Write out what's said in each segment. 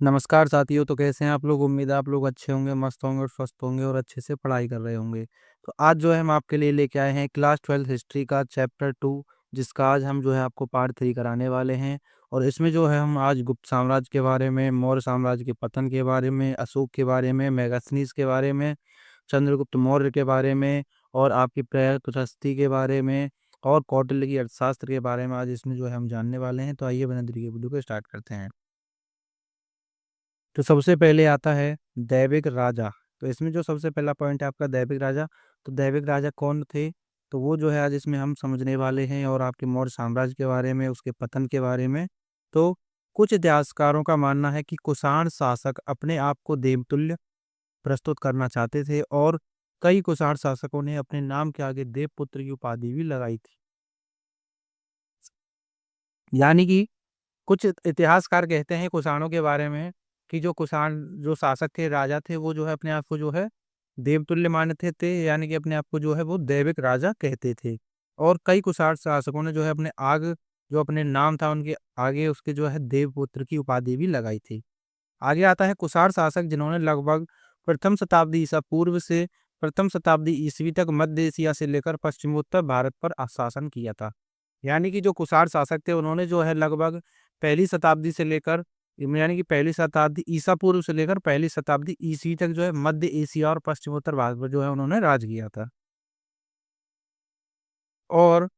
नमस्कार साथियों। तो कैसे हैं आप लोग? उम्मीद है आप लोग अच्छे होंगे, मस्त होंगे और स्वस्थ होंगे और अच्छे से पढ़ाई कर रहे होंगे। तो आज जो है हम आपके लिए लेके आए हैं क्लास 12th हिस्ट्री का चैप्टर 2, जिसका आज हम जो है आपको पार्ट 3 कराने वाले हैं। और इसमें जो है हम आज गुप्त साम्राज्य के बारे में, मौर्य साम्राज्य के पतन के बारे में, अशोक के बारे में, मेगास्थनीज के बारे में, चंद्रगुप्त मौर्य के बारे में और आपकी प्रशस्ति के बारे में और कौटिल्य की अर्थशास्त्र के बारे में आज इसमें जो है हम जानने वाले हैं। तो आइए बिना देरी के वीडियो को स्टार्ट करते हैं। तो सबसे पहले आता है दैविक राजा। तो इसमें जो सबसे पहला पॉइंट है आपका दैविक राजा। तो दैविक राजा कौन थे? तो वो जो है आज इसमें हम समझने वाले हैं और आपके मौर्य साम्राज्य के बारे में, उसके पतन के बारे में। तो कुछ इतिहासकारों का मानना है कि कुषाण शासक अपने आप को देवतुल्य प्रस्तुत करना चाहते थे और कई कुषाण शासकों ने अपने नाम के आगे देवपुत्र की उपाधि भी लगाई थी। यानी कि कुछ इतिहासकार कहते हैं कुषाणों के बारे में कि जो कुषाण जो शासक थे, राजा थे, वो जो है अपने आप को जो है देवतुल्य मानते थे, यानी कि अपने आप को जो है वो दैविक राजा कहते थे। और कई कुषाण शासकों ने जो है अपने आग जो अपने नाम था उनके आगे उसके जो है देवपुत्र की उपाधि भी लगाई थी। आगे आता है कुषाण शासक जिन्होंने लगभग प्रथम शताब्दी ईसा पूर्व से प्रथम शताब्दी ईस्वी तक मध्य एशिया से लेकर पश्चिमोत्तर भारत पर शासन किया था। यानी कि जो कुषाण शासक थे उन्होंने जो है लगभग पहली शताब्दी से लेकर यानी कि पहली शताब्दी ईसा पूर्व से लेकर पहली शताब्दी ईस्वी तक जो है मध्य एशिया और पश्चिमोत्तर भारत पर जो है उन्होंने राज किया था। और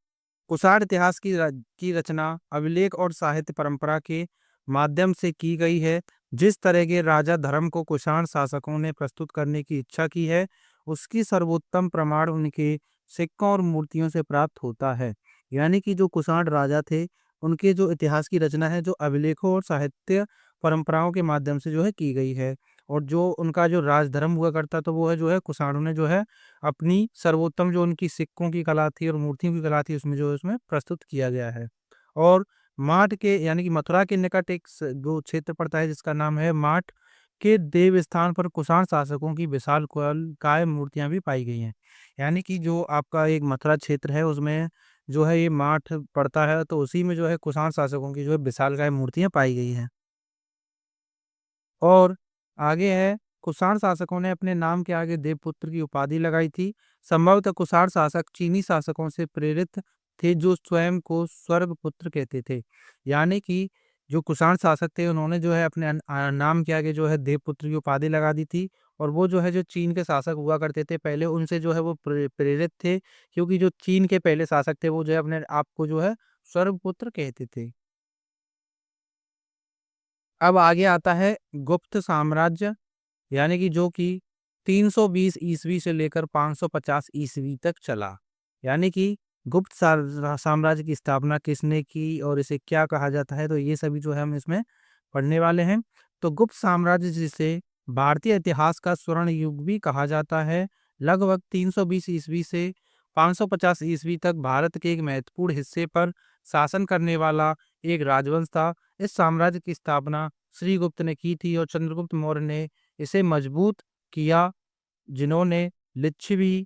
कुषाण इतिहास की रचना अभिलेख और साहित्य परंपरा के माध्यम से की गई है। जिस तरह के राजा धर्म को कुषाण शासकों ने प्रस्तुत करने की इच्छा की है, उसकी सर्वोत्तम प्रमाण उनके सिक्कों और मूर्तियों से प्राप्त होता है। यानी कि जो कुषाण राजा थे, उनके जो इतिहास की रचना है, जो अभिलेखों और साहित्य परंपराओं के माध्यम से जो है की गई है। और जो उनका जो राजधर्म हुआ करता तो वो है जो है कुषाणों ने जो है अपनी सर्वोत्तम जो उनकी सिक्कों की कला थी और मूर्तियों की कला थी उसमें जो है उसमें प्रस्तुत किया गया है। और माट के यानी कि मथुरा के निकट एक जो क्षेत्र पड़ता है जिसका नाम है माट के देव स्थान पर कुषाण शासकों की विशाल काय मूर्तियां भी पाई गई हैं। यानी कि जो आपका एक मथुरा क्षेत्र है उसमें जो है ये माठ पड़ता है, तो उसी में जो है कुषाण शासकों की जो है विशाल काय मूर्तियां पाई गई हैं। और आगे है कुषाण शासकों ने अपने नाम के आगे देवपुत्र की उपाधि लगाई थी। संभवतः कुषाण शासक चीनी शासकों से प्रेरित थे जो स्वयं को स्वर्गपुत्र कहते थे। यानी कि जो कुषाण शासक थे उन्होंने जो है अपने नाम के आगे जो है देवपुत्र की उपाधि लगा दी थी। और वो जो है जो चीन के शासक हुआ करते थे पहले उनसे जो है वो प्रेरित थे, क्योंकि जो चीन के पहले शासक थे वो जो है अपने आप को जो है स्वर्गपुत्र कहते थे। अब आगे आता है गुप्त साम्राज्य, यानी कि जो कि 320 ईस्वी से लेकर 550 ईस्वी तक चला। यानी कि गुप्त साम्राज्य की स्थापना किसने की और इसे क्या कहा जाता है, तो ये सभी जो है हम इसमें पढ़ने वाले हैं। तो गुप्त साम्राज्य जिसे भारतीय इतिहास का स्वर्ण युग भी कहा जाता है, लगभग 320 ईस्वी से 550 ईस्वी तक भारत के एक महत्वपूर्ण हिस्से पर शासन करने वाला एक राजवंश था। इस साम्राज्य की स्थापना श्रीगुप्त ने की थी और चंद्रगुप्त मौर्य ने इसे मजबूत किया, जिन्होंने लिच्छवी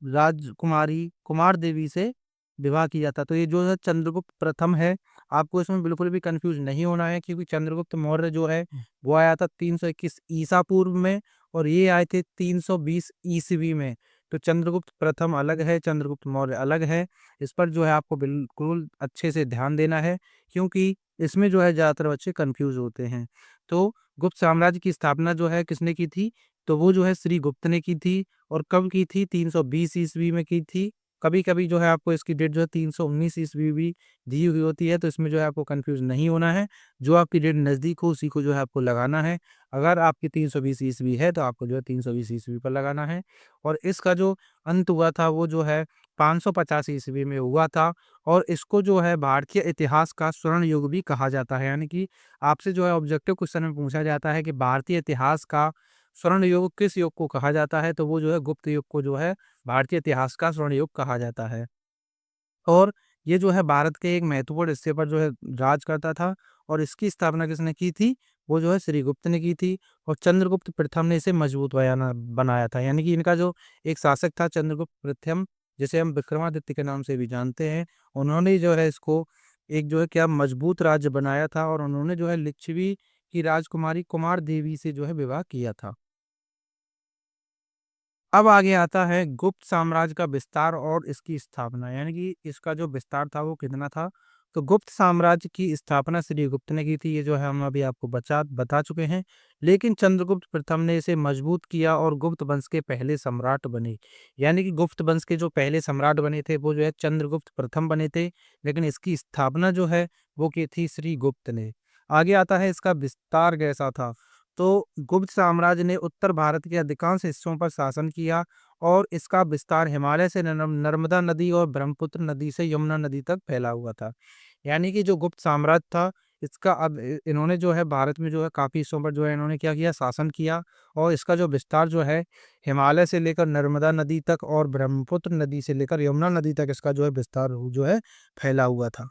राजकुमारी कुमार देवी से विवाह किया था। तो ये जो है चंद्रगुप्त प्रथम है। आपको इसमें बिल्कुल भी कंफ्यूज नहीं होना है, क्योंकि चंद्रगुप्त मौर्य जो है वो आया था 321 ईसा पूर्व में और ये आए थे 320 ईस्वी में। तो चंद्रगुप्त प्रथम अलग है, चंद्रगुप्त मौर्य अलग है। इस पर जो है आपको बिल्कुल अच्छे से ध्यान देना है, क्योंकि इसमें जो है ज़्यादातर बच्चे कंफ्यूज होते हैं। तो गुप्त साम्राज्य की स्थापना जो है किसने की थी, तो वो जो है श्री गुप्त ने की थी। और कब की थी? 320 ईस्वी में की थी। कभी-कभी जो है आपको इसकी डेट जो है 319 ईस्वी भी दी हुई होती है, तो इसमें जो है आपको कन्फ्यूज़ नहीं होना है। जो आपकी डेट नज़दीक हो उसी को जो है आपको लगाना है। अगर आपकी 320 ईस्वी है तो आपको जो है 320 ईस्वी पर लगाना है। और इसका जो अंत हुआ था वो जो है 550 ईस्वी में हुआ था। और इसको जो है भारतीय इतिहास का स्वर्ण युग भी कहा जाता है। यानी कि आपसे जो है ऑब्जेक्टिव क्वेश्चन में पूछा जाता है कि भारतीय इतिहास का स्वर्ण युग किस युग को कहा जाता है, तो वो जो है गुप्त युग को जो है भारतीय इतिहास का स्वर्ण युग कहा जाता है। और ये जो है भारत के एक महत्वपूर्ण हिस्से पर जो है राज करता था। और इसकी स्थापना किसने की थी? वो जो है श्रीगुप्त ने की थी। और चंद्रगुप्त प्रथम ने इसे मजबूत बनाया था। यानी कि इनका जो एक शासक था चंद्रगुप्त प्रथम, जिसे हम विक्रमादित्य के नाम से भी जानते हैं, उन्होंने जो है इसको एक जो है क्या मजबूत राज्य बनाया था। और उन्होंने जो है लिच्छवी की राजकुमारी कुमार देवी से जो है विवाह किया था। अब आगे आता है गुप्त साम्राज्य का विस्तार और इसकी स्थापना, यानी कि इसका जो विस्तार था वो कितना था। तो गुप्त साम्राज्य की स्थापना श्री गुप्त ने की थी, ये जो है हम अभी आपको बता चुके हैं। लेकिन चंद्रगुप्त प्रथम ने इसे मजबूत किया और गुप्त वंश के पहले सम्राट बने। यानी कि गुप्त वंश के जो पहले सम्राट बने थे वो जो है चंद्रगुप्त प्रथम बने थे, लेकिन इसकी स्थापना जो है वो की थी श्री गुप्त ने। आगे आता है इसका विस्तार कैसा था। तो गुप्त साम्राज्य ने उत्तर भारत के अधिकांश हिस्सों पर शासन किया और इसका विस्तार हिमालय से नर्मदा नदी और ब्रह्मपुत्र नदी से यमुना नदी तक फैला हुआ था। यानी कि जो गुप्त साम्राज्य था, इसका अब इन्होंने जो है भारत में जो है काफ़ी हिस्सों पर जो है इन्होंने क्या किया, शासन किया। और इसका जो विस्तार जो है हिमालय से लेकर नर्मदा नदी तक और ब्रह्मपुत्र नदी से लेकर यमुना नदी तक इसका जो है विस्तार जो है फैला हुआ था।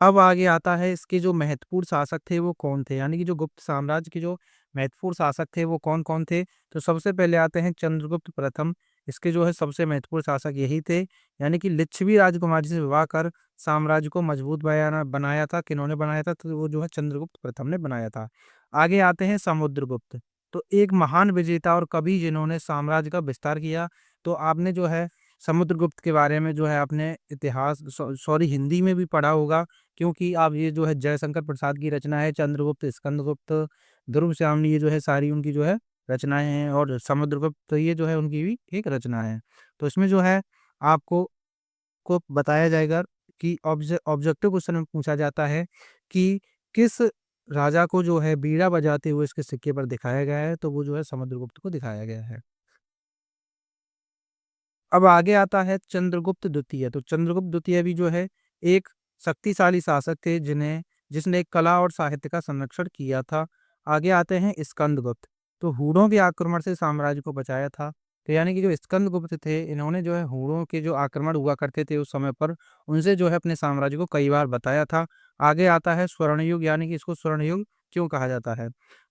अब आगे आता है इसके जो महत्वपूर्ण शासक थे वो कौन थे, यानी कि जो गुप्त साम्राज्य के जो महत्वपूर्ण शासक थे वो कौन-कौन थे। तो सबसे पहले आते हैं चंद्रगुप्त प्रथम। इसके जो है सबसे महत्वपूर्ण शासक यही थे, यानी कि लिच्छवी राजकुमारी से विवाह कर साम्राज्य को मजबूत बनाया बनाया था। किन्होंने बनाया था? तो वो जो है चंद्रगुप्त प्रथम ने बनाया था। आगे आते हैं समुद्रगुप्त। तो एक महान विजेता और कवि जिन्होंने साम्राज्य का विस्तार किया। तो आपने जो है समुद्रगुप्त के बारे में जो है अपने इतिहास सॉरी हिंदी में भी पढ़ा होगा, क्योंकि आप ये जो है जयशंकर प्रसाद की रचना है चंद्रगुप्त, स्कंदगुप्त, ध्रुवश्यामनी, ये जो है सारी उनकी जो है रचनाएँ हैं और समुद्रगुप्त तो ये जो है उनकी भी एक रचना है। तो इसमें जो है आपको बताया जाएगा कि ऑब्जेक्टिव क्वेश्चन में पूछा जाता है कि किस राजा को जो है बीड़ा बजाते हुए इसके सिक्के पर दिखाया गया है, तो वो जो है समुद्रगुप्त को दिखाया गया है। अब आगे आता है चंद्रगुप्त द्वितीय। तो चंद्रगुप्त द्वितीय भी जो है एक शक्तिशाली शासक थे जिसने कला और साहित्य का संरक्षण किया था। आगे आते हैं स्कंदगुप्त। तो हूणों के आक्रमण से साम्राज्य को बचाया था। तो यानी कि जो स्कंदगुप्त थे इन्होंने जो है हूणों के जो आक्रमण हुआ करते थे उस समय पर उनसे जो है अपने साम्राज्य को कई बार बताया था। आगे आता है स्वर्ण युग, यानी कि इसको स्वर्ण युग क्यों कहा जाता है।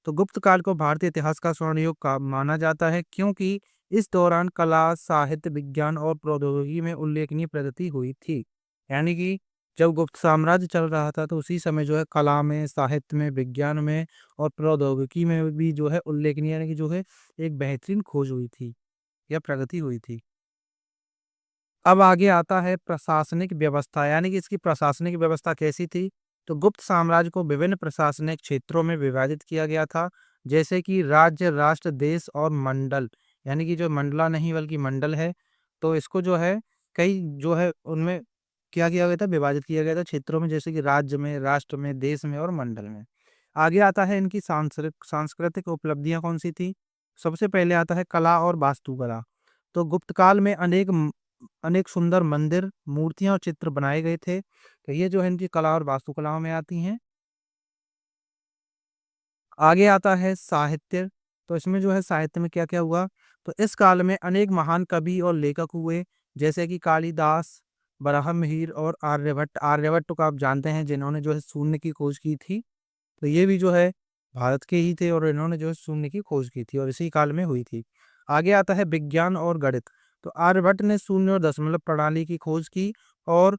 तो गुप्त काल को भारतीय इतिहास का स्वर्ण युग का माना जाता है, क्योंकि इस दौरान कला, साहित्य, विज्ञान और प्रौद्योगिकी में उल्लेखनीय प्रगति हुई थी। यानी कि जब गुप्त साम्राज्य चल रहा था तो उसी समय जो है कला में, साहित्य में, विज्ञान में और प्रौद्योगिकी में भी जो है उल्लेखनीय, यानी कि जो है एक बेहतरीन खोज हुई थी या प्रगति हुई थी। अब आगे आता है प्रशासनिक व्यवस्था, यानी कि इसकी प्रशासनिक व्यवस्था कैसी थी। तो गुप्त साम्राज्य को विभिन्न प्रशासनिक क्षेत्रों में विभाजित किया गया था, जैसे कि राज्य, राष्ट्र, देश और मंडल। यानी कि जो मंडला नहीं बल्कि मंडल है, तो इसको जो है कई जो है उनमें क्या किया गया था, विभाजित किया गया था क्षेत्रों में, जैसे कि राज्य में, राष्ट्र में, देश में और मंडल में। आगे आता है इनकी सांस्कृतिक उपलब्धियां कौन सी थी। सबसे पहले आता है कला और वास्तुकला। तो गुप्त काल में अनेक सुंदर मंदिर, मूर्तियाँ और चित्र बनाए गए थे। तो ये जो है इनकी कला और वास्तुकलाओं में आती हैं। आगे आता है साहित्य। तो इसमें जो है साहित्य में क्या-क्या हुआ? तो इस काल में अनेक महान कवि और लेखक हुए, जैसे कि कालिदास, बरहमहीर और आर्यभट्ट। आर्यभट्ट को आप जानते हैं जिन्होंने जो है शून्य की खोज की थी। तो ये भी जो है भारत के ही थे और इन्होंने जो है शून्य की खोज की थी और इसी काल में हुई थी। आगे आता है विज्ञान और गणित। तो आर्यभट्ट ने शून्य और दशमलव प्रणाली की खोज की और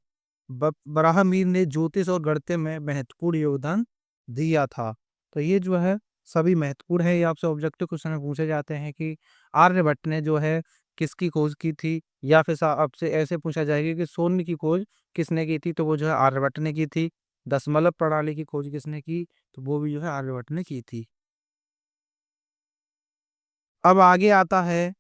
बराहमीर ने ज्योतिष और गणित में महत्वपूर्ण योगदान दिया था। तो ये जो है सभी महत्वपूर्ण है, ये आपसे ऑब्जेक्टिव क्वेश्चन में पूछे जाते हैं कि आर्यभट्ट ने जो है किसकी खोज की थी, या फिर आपसे ऐसे पूछा जाएगा कि शून्य की खोज किसने की थी, तो वो जो है आर्यभट्ट ने की थी। दशमलव प्रणाली की खोज किसने की, तो वो भी जो है आर्यभट्ट ने की थी। अब आगे आता है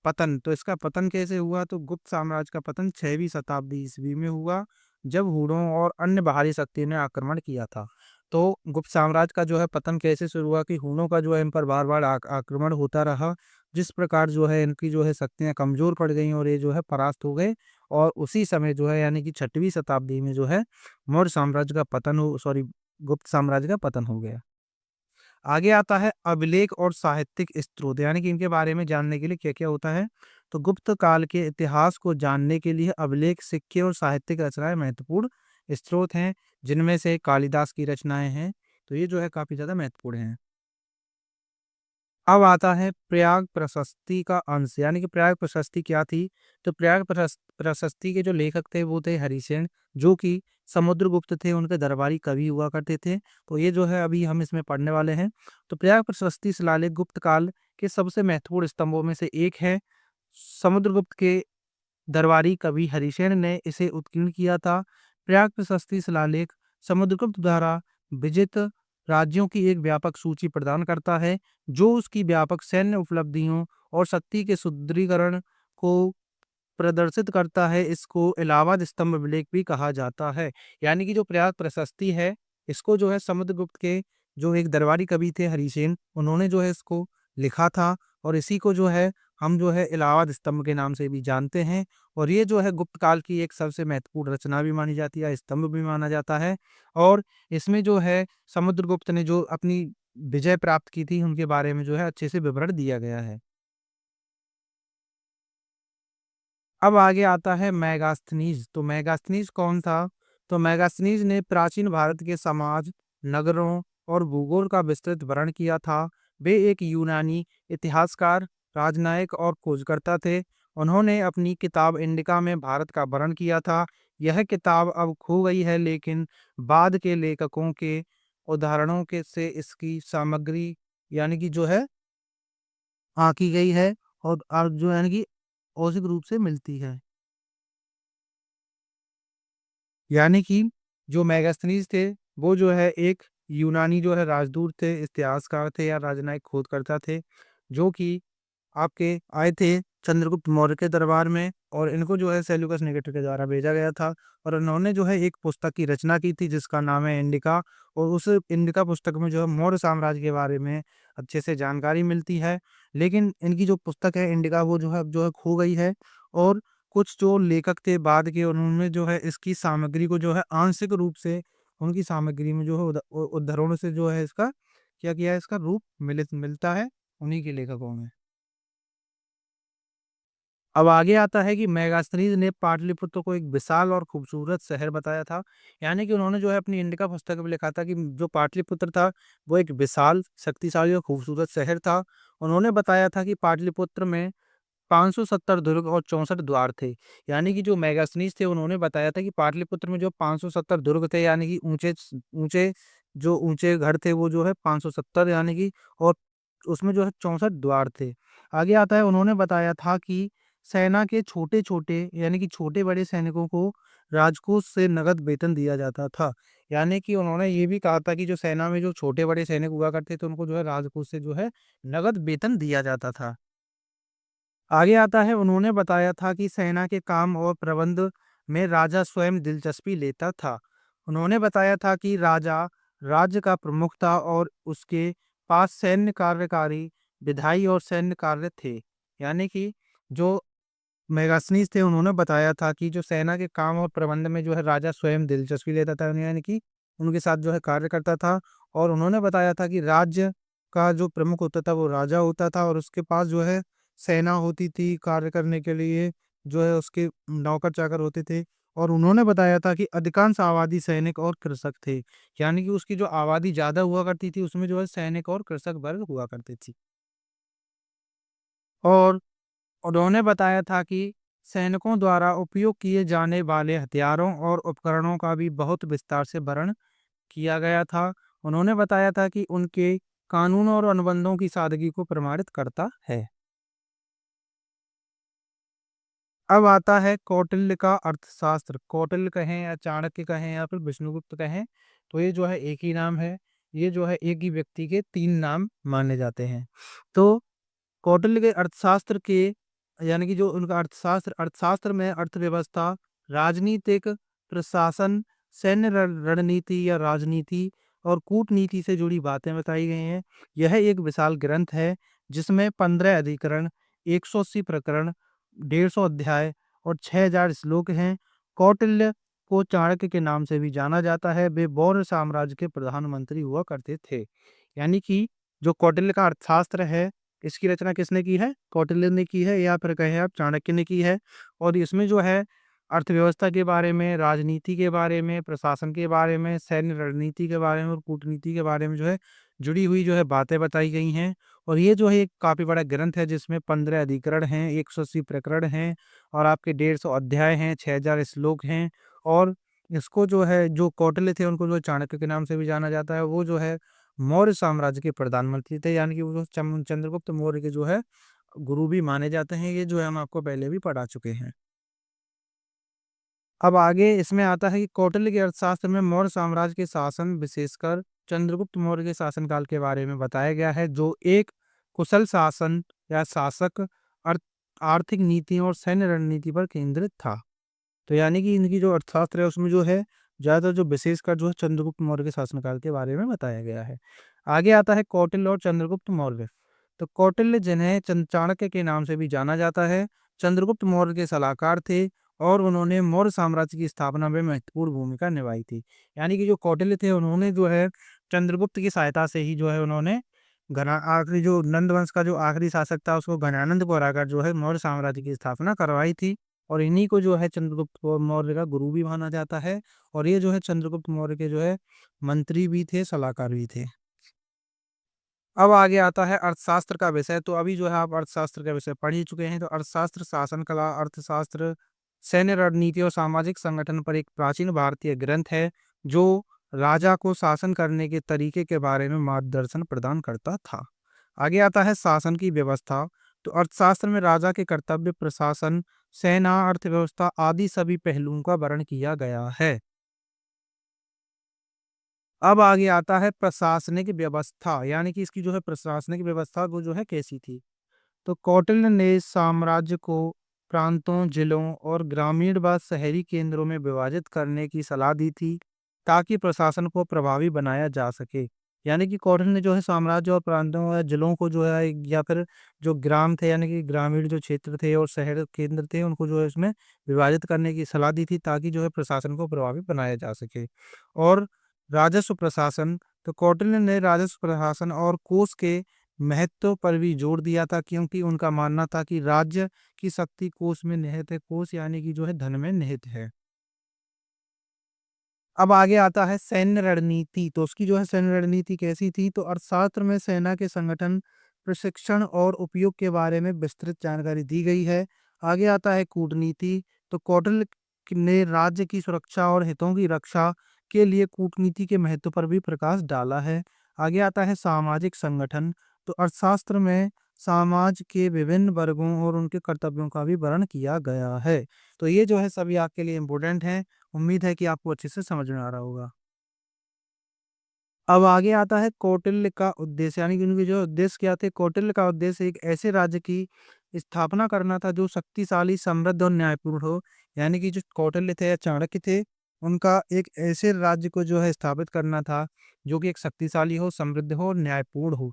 पतन। तो इसका पतन कैसे हुआ? तो गुप्त साम्राज्य का पतन 6वीं शताब्दी ईस्वी में हुआ, जब हुड़ों और अन्य बाहरी शक्ति ने आक्रमण किया था। तो गुप्त साम्राज्य का जो है पतन कैसे शुरू हुआ कि हुड़ों का जो है इन पर बार-बार आक्रमण होता रहा, जिस प्रकार जो है इनकी जो है शक्तियाँ कमज़ोर पड़ गईं और ये जो है परास्त हो गए। और उसी समय जो है यानी कि 6वीं शताब्दी में जो है मौर्य साम्राज्य का पतन हो सॉरी गुप्त साम्राज्य का पतन हो गया। आगे आता है अभिलेख और साहित्यिक स्रोत, यानी कि इनके बारे में जानने के लिए क्या-क्या होता है। तो गुप्त काल के इतिहास को जानने के लिए अभिलेख, सिक्के और साहित्यिक रचनाएँ महत्वपूर्ण स्रोत हैं, जिनमें से कालिदास की रचनाएँ हैं। तो ये जो है काफ़ी ज़्यादा महत्वपूर्ण हैं। अब आता है प्रयाग प्रशस्ति का अंश, यानी कि प्रयाग प्रशस्ति क्या थी? तो प्रयाग प्रशस्ति के जो लेखक थे वो थे हरिसेन, जो कि समुद्रगुप्त थे, उनके दरबारी कवि हुआ करते थे। तो ये जो है अभी हम इसमें पढ़ने वाले हैं। तो प्रयाग प्रशस्ति शिलालेख गुप्त काल के सबसे महत्वपूर्ण स्तंभों में से एक है। समुद्रगुप्त के दरबारी कवि हरिसेन ने इसे उत्कीर्ण किया था। प्रयाग प्रशस्ति शिलालेख समुद्रगुप्त द्वारा विजित राज्यों की एक व्यापक सूची प्रदान करता है, जो उसकी व्यापक सैन्य उपलब्धियों और शक्ति के सुदृढ़ीकरण को प्रदर्शित करता है। इसको इलाहाबाद स्तंभ अभिलेख भी कहा जाता है। यानी कि जो प्रयाग प्रशस्ति है, इसको जो है समुद्रगुप्त के जो एक दरबारी कवि थे हरिसेन, उन्होंने जो है इसको लिखा था, और इसी को जो है हम जो है इलाहाबाद स्तंभ के नाम से भी जानते हैं। और ये जो है गुप्त काल की एक सबसे महत्वपूर्ण रचना भी मानी जाती है, स्तंभ भी माना जाता है। और इसमें जो है समुद्रगुप्त ने जो अपनी विजय प्राप्त की थी, उनके बारे में जो है अच्छे से विवरण दिया गया है। अब आगे आता है मेगास्थनीज। तो मेगास्थनीज कौन था? तो मेगास्थनीज ने प्राचीन भारत के समाज, नगरों और भूगोल का विस्तृत वर्णन किया था। वे एक यूनानी इतिहासकार, राजनयिक और खोजकर्ता थे। उन्होंने अपनी किताब इंडिका में भारत का वर्णन किया था। यह किताब अब खो गई है, लेकिन बाद के लेखकों के उदाहरणों के से इसकी सामग्री यानी कि जो है आकी गई है, और जो यानी कि औसत रूप से मिलती है। यानी कि जो मेगास्थनीज थे, वो जो है एक यूनानी जो है राजदूत थे, इतिहासकार थे या राजनयिक खोजकर्ता थे, जो कि आपके आए थे चंद्रगुप्त मौर्य के दरबार में, और इनको जो है सेल्यूकस निकेटर के द्वारा भेजा गया था। और उन्होंने जो है एक पुस्तक की रचना की थी, जिसका नाम है इंडिका। और उस इंडिका पुस्तक में जो है मौर्य साम्राज्य के बारे में अच्छे से जानकारी मिलती है। लेकिन इनकी जो पुस्तक है इंडिका, वो जो है अब जो है खो गई है। और कुछ जो लेखक थे बाद के, उन्होंने जो है इसकी सामग्री को जो है आंशिक रूप से उनकी सामग्री में जो है उद्धरणों से जो है इसका क्या किया है, इसका रूप मिलता है उन्हीं के लेखकों में। अब आगे आता है कि मेगास्थनीज ने पाटलिपुत्र को एक विशाल और खूबसूरत शहर बताया था। यानी कि उन्होंने जो है अपनी इंडिका पुस्तक में लिखा था कि जो पाटलिपुत्र था, वो एक विशाल, शक्तिशाली और खूबसूरत शहर था। उन्होंने बताया था कि पाटलिपुत्र में 570 दुर्ग और 64 द्वार थे। यानी कि जो मेगास्थनीज थे, उन्होंने बताया था कि पाटलिपुत्र में जो 570 दुर्ग थे, यानी कि ऊंचे जो ऊंचे घर थे, वो जो है 570, यानी कि, और उसमें जो है 64 द्वार थे। आगे आता है, उन्होंने बताया था कि सेना के छोटे-छोटे यानी कि छोटे-बड़े सैनिकों को राजकोष से नगद वेतन दिया जाता था। यानी कि उन्होंने ये भी कहा था कि जो सेना में जो छोटे-बड़े सैनिक हुआ करते थे, उनको जो है राजकोष से जो है नगद वेतन दिया जाता था। आगे आता है, उन्होंने बताया था कि सेना के काम और प्रबंध में राजा स्वयं दिलचस्पी लेता था। उन्होंने बताया था कि राजा राज्य का प्रमुख था और उसके पास सैन्य कार्यकारी, विधायी और सैन्य कार्य थे। यानी कि जो मेगास्थनीज थे, उन्होंने बताया था कि जो सेना के काम और प्रबंध में जो है राजा स्वयं दिलचस्पी लेता था, यानी कि उनके साथ जो है कार्य करता था। और उन्होंने बताया था कि राज्य का जो प्रमुख होता था, वो राजा होता था, और उसके पास जो है सेना होती थी कार्य करने के लिए, जो है उसके नौकर चाकर होते थे। और उन्होंने बताया था कि अधिकांश आबादी सैनिक और कृषक थे। यानी कि उसकी जो आबादी ज्यादा हुआ करती थी, उसमें जो है सैनिक और कृषक वर्ग हुआ करते थे। और उन्होंने बताया था कि सैनिकों द्वारा उपयोग किए जाने वाले हथियारों और उपकरणों का भी बहुत विस्तार से वर्णन किया गया था। उन्होंने बताया था कि उनके कानूनों और अनुबंधों की सादगी को प्रमाणित करता है। अब आता है कौटिल्य का अर्थशास्त्र। कौटिल्य कहें या चाणक्य कहें या फिर विष्णुगुप्त कहें, तो ये जो है एक ही नाम है। ये जो है एक ही व्यक्ति के तीन नाम माने जाते हैं। तो कौटिल्य के अर्थशास्त्र के यानी कि जो उनका अर्थशास्त्र में अर्थव्यवस्था, राजनीतिक, प्रशासन, सैन्य रणनीति या राजनीति और कूटनीति से जुड़ी बातें बताई गई हैं। यह एक विशाल ग्रंथ है, जिसमें 15 अधिकरण, 180 प्रकरण, 150 अध्याय और 6000 श्लोक हैं। कौटिल्य को चाणक्य के नाम से भी जाना जाता है। वे मौर्य साम्राज्य के प्रधानमंत्री हुआ करते थे। यानी कि जो कौटिल्य का अर्थशास्त्र है, इसकी रचना किसने की है? कौटिल्य ने की है, या फिर कहें आप चाणक्य ने की है। और इसमें जो है अर्थव्यवस्था के बारे में, राजनीति के बारे में, प्रशासन के बारे में, सैन्य रणनीति के बारे में और कूटनीति के बारे में जो है जुड़ी हुई जो है बातें बताई गई हैं। और ये जो है एक काफ़ी बड़ा ग्रंथ है जिसमें 15 अधिकरण हैं, 180 प्रकरण हैं और आपके 150 अध्याय हैं, 6000 श्लोक हैं। और इसको जो है जो कौटिल्य थे उनको जो चाणक्य के नाम से भी जाना जाता है, वो जो है मौर्य साम्राज्य के प्रधानमंत्री थे, यानी कि वो चंद्रगुप्त मौर्य के जो है गुरु भी माने जाते हैं। ये जो है हम आपको पहले भी पढ़ा चुके हैं। अब आगे इसमें आता है कि कौटिल्य के अर्थशास्त्र में मौर्य साम्राज्य के शासन, विशेषकर चंद्रगुप्त मौर्य के शासनकाल के बारे में बताया गया है, जो एक कुशल शासन या शासक, अर्थ आर्थिक नीतियों और सैन्य रणनीति पर केंद्रित था। तो यानी कि इनकी जो अर्थशास्त्र है उसमें जो है ज़्यादातर जो विशेषकर जो है चंद्रगुप्त मौर्य के शासनकाल के बारे में बताया गया है। आगे आता है कौटिल्य और चंद्रगुप्त मौर्य। तो कौटिल्य जिन्हें चाणक्य के नाम से भी जाना जाता है, चंद्रगुप्त मौर्य के सलाहकार थे और उन्होंने मौर्य साम्राज्य की स्थापना में महत्वपूर्ण भूमिका निभाई थी। यानी कि जो कौटिल्य थे उन्होंने जो है चंद्रगुप्त की सहायता से ही जो है उन्होंने घना आखिरी जो नंद वंश का जो आखिरी शासक था उसको घनानंद को हराकर जो है मौर्य साम्राज्य की स्थापना करवाई थी। और इन्हीं को जो है चंद्रगुप्त मौर्य का गुरु भी माना जाता है। और ये जो है चंद्रगुप्त मौर्य के जो है मंत्री भी थे, सलाहकार भी थे। अब आगे आता है अर्थशास्त्र का विषय। तो अभी जो है आप अर्थशास्त्र का विषय पढ़ ही चुके हैं। तो अर्थशास्त्र शासन कला, अर्थशास्त्र, सैन्य रणनीति और सामाजिक संगठन पर एक प्राचीन भारतीय ग्रंथ है जो राजा को शासन करने के तरीके के बारे में मार्गदर्शन प्रदान करता था। आगे आता है शासन की व्यवस्था। तो अर्थशास्त्र में राजा के कर्तव्य, प्रशासन, सेना, अर्थव्यवस्था आदि सभी पहलुओं का वर्णन किया गया है। अब आगे आता है प्रशासनिक व्यवस्था, यानी कि इसकी जो है प्रशासनिक व्यवस्था वो जो है कैसी थी। तो कौटिल्य ने साम्राज्य को प्रांतों, जिलों और ग्रामीण व शहरी केंद्रों में विभाजित करने की सलाह दी थी ताकि प्रशासन को प्रभावी बनाया जा सके। यानी कि कौटिल्य ने जो है साम्राज्य और प्रांतों और जिलों को जो है या फिर जो ग्राम थे यानी कि ग्रामीण जो क्षेत्र थे और शहर केंद्र थे उनको जो है इसमें विभाजित करने की सलाह दी थी ताकि जो है प्रशासन को प्रभावी बनाया जा सके। और राजस्व प्रशासन। तो कौटिल्य ने राजस्व प्रशासन और कोष के महत्व पर भी जोर दिया था क्योंकि उनका मानना था कि राज्य की शक्ति कोष में निहित है। कोष यानी कि जो है धन में निहित है। अब आगे आता है सैन्य रणनीति। तो उसकी जो है सैन्य रणनीति कैसी थी। तो अर्थशास्त्र में सेना के संगठन, प्रशिक्षण और उपयोग के बारे में विस्तृत जानकारी दी गई है। आगे आता है कूटनीति। तो कौटिल्य ने राज्य की सुरक्षा और हितों की रक्षा के लिए कूटनीति के महत्व पर भी प्रकाश डाला है। आगे आता है सामाजिक संगठन। तो अर्थशास्त्र में समाज के विभिन्न वर्गों और उनके कर्तव्यों का भी वर्णन किया गया है। तो ये जो है सभी आपके लिए इम्पोर्टेंट है। उम्मीद है कि आपको अच्छे से समझ में आ रहा होगा। अब आगे आता है कौटिल्य का उद्देश्य, यानी कि उनके जो उद्देश्य क्या थे। कौटिल्य का उद्देश्य एक ऐसे राज्य की स्थापना करना था जो शक्तिशाली, समृद्ध और न्यायपूर्ण हो। यानी कि जो कौटिल्य थे या चाणक्य थे, उनका एक ऐसे राज्य को जो है स्थापित करना था जो कि एक शक्तिशाली हो, समृद्ध हो और न्यायपूर्ण हो।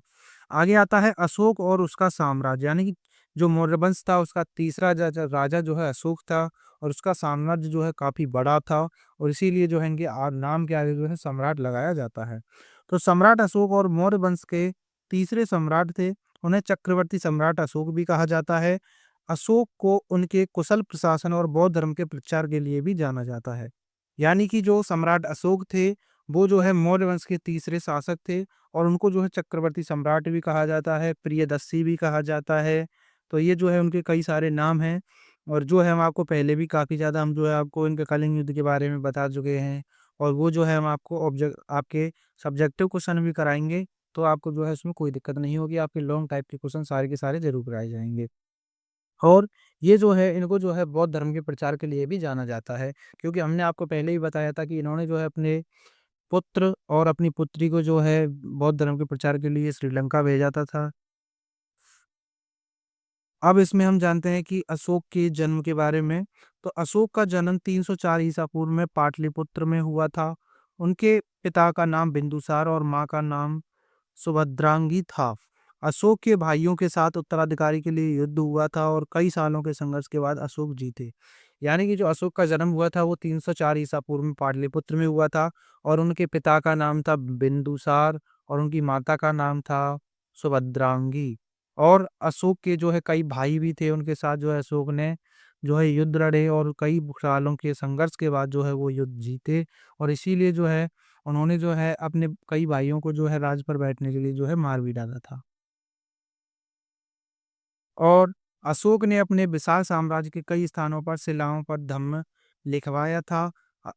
आगे आता है अशोक और उसका साम्राज्य, यानी कि जो मौर्य वंश था उसका तीसरा राजा जो है अशोक था और उसका साम्राज्य जो है काफी बड़ा था और इसीलिए जो है इनके नाम के आगे जो है सम्राट लगाया जाता है। तो सम्राट अशोक और मौर्य वंश के तीसरे सम्राट थे। उन्हें चक्रवर्ती सम्राट अशोक भी कहा जाता है। अशोक को उनके कुशल प्रशासन और बौद्ध धर्म के प्रचार के लिए भी जाना जाता है। यानी कि जो सम्राट अशोक थे वो जो है मौर्य वंश के तीसरे शासक थे और उनको जो है चक्रवर्ती सम्राट भी कहा जाता है, प्रियदर्शी भी कहा जाता है। तो ये जो है उनके कई सारे नाम हैं और जो है हम आपको पहले भी काफ़ी ज़्यादा हम जो है आपको इनके कलिंग युद्ध के बारे में बता चुके हैं और वो जो है हम आपको ऑब्जेक्ट आपके सब्जेक्टिव क्वेश्चन भी कराएँगे, तो आपको जो है इसमें कोई दिक्कत नहीं होगी, आपके लॉन्ग टाइप के क्वेश्चन सारे के सारे ज़रूर कराए जाएँगे। और ये जो है इनको जो है बौद्ध धर्म के प्रचार के लिए भी जाना जाता है, क्योंकि हमने आपको पहले ही बताया था कि इन्होंने जो है अपने पुत्र और अपनी पुत्री को जो है बौद्ध धर्म के प्रचार के लिए श्रीलंका भेजा था। अब इसमें हम जानते हैं कि अशोक के जन्म के बारे में। तो अशोक का जन्म 304 ईसा पूर्व में पाटलिपुत्र में हुआ था। उनके पिता का नाम बिंदुसार और माँ का नाम सुभद्रांगी था। अशोक के भाइयों के साथ उत्तराधिकारी के लिए युद्ध हुआ था और कई सालों के संघर्ष के बाद अशोक जीते। यानी कि जो अशोक का जन्म हुआ था वो 304 ईसा पूर्व में पाटलिपुत्र में हुआ था और उनके पिता का नाम था बिंदुसार और उनकी माता का नाम था सुभद्रांगी। और अशोक के जो है कई भाई भी थे, उनके साथ जो है अशोक ने जो है युद्ध लड़े और कई सालों के संघर्ष के बाद जो है वो युद्ध जीते और इसीलिए जो है उन्होंने जो है अपने कई भाइयों को जो है राज पर बैठने के लिए जो है मार भी डाला था। और अशोक ने अपने विशाल साम्राज्य के कई स्थानों पर शिलाओं पर धम्म लिखवाया था।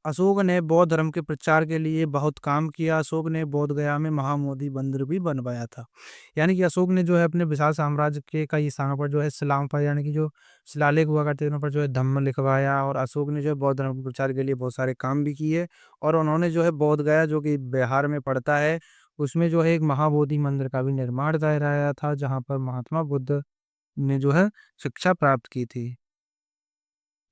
अशोक ने बौद्ध धर्म के प्रचार के लिए बहुत काम किया। अशोक ने बोध गया में महाबोधि मंदिर भी बनवाया था। यानी कि अशोक ने जो है अपने विशाल साम्राज्य के कई स्थानों पर जो है शिलाओं पर, यानी कि जो शिलालेख हुआ करते थे उन पर जो है धम्म लिखवाया, और अशोक ने जो है बौद्ध धर्म के प्रचार के लिए बहुत सारे काम भी किए। और उन्होंने जो है बोध गया, जो कि बिहार में पड़ता है, उसमें जो है एक महाबोधि मंदिर का भी निर्माण कराया था, जहाँ पर महात्मा बुद्ध ने जो है शिक्षा प्राप्त की थी।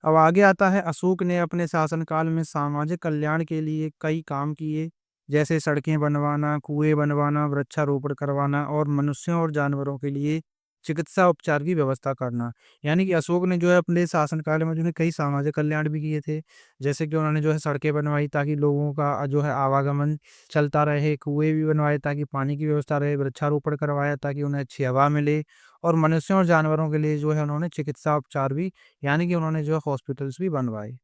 अब आगे आता है, अशोक ने अपने शासनकाल में सामाजिक कल्याण के लिए कई काम किए, जैसे सड़कें बनवाना, कुएं बनवाना, वृक्षारोपण करवाना और मनुष्यों और जानवरों के लिए चिकित्सा उपचार की व्यवस्था करना। यानी कि अशोक ने जो है अपने शासनकाल में जो है कई सामाजिक कल्याण भी किए थे। जैसे कि उन्होंने जो है सड़कें बनवाई ताकि लोगों का जो है आवागमन चलता रहे, कुएं भी बनवाए ताकि पानी की व्यवस्था रहे, वृक्षारोपण करवाया ताकि उन्हें अच्छी हवा मिले, और मनुष्यों और जानवरों के लिए जो है उन्होंने चिकित्सा उपचार भी, यानी कि उन्होंने जो है हॉस्पिटल्स भी बनवाए।